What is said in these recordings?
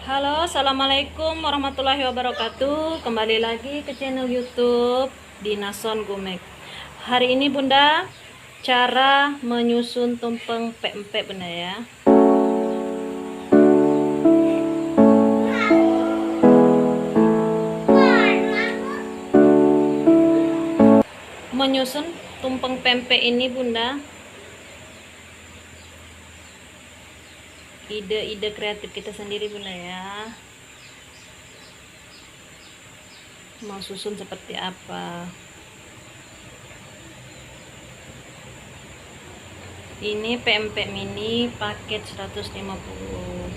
Halo, assalamualaikum warahmatullahi wabarakatuh. Kembali lagi ke channel YouTube Dinason Gumek. Hari ini Bunda, cara menyusun tumpeng pempek Bunda ya. Menyusun tumpeng pempek ini Bunda, ide-ide kreatif kita sendiri Bunda ya. Mau susun seperti apa? Ini pempek mini paket 150.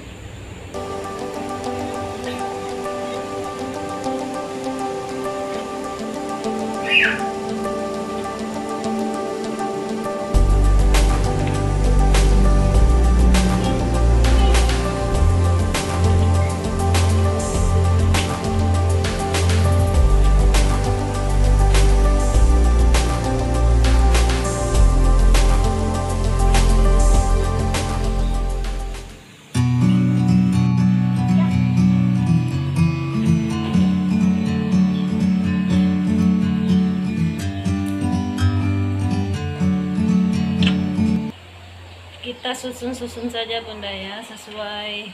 Kita susun-susun saja Bunda ya, sesuai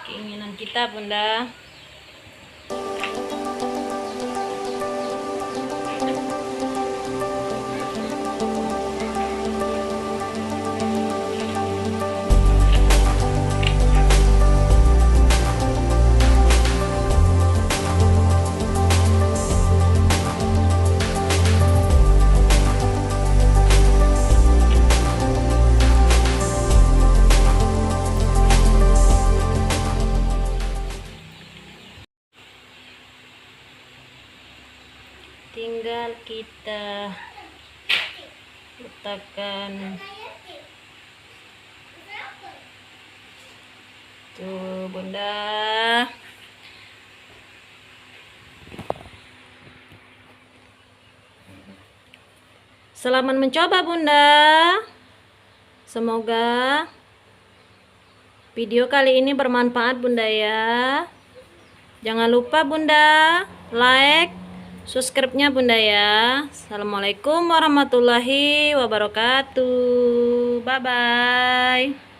keinginan kita Bunda. Tinggal kita letakkan tuh Bunda. Selamat mencoba Bunda. Semoga video kali ini bermanfaat Bunda ya. Jangan lupa Bunda like, subscribe-nya Bunda ya. Assalamualaikum warahmatullahi wabarakatuh. Bye bye.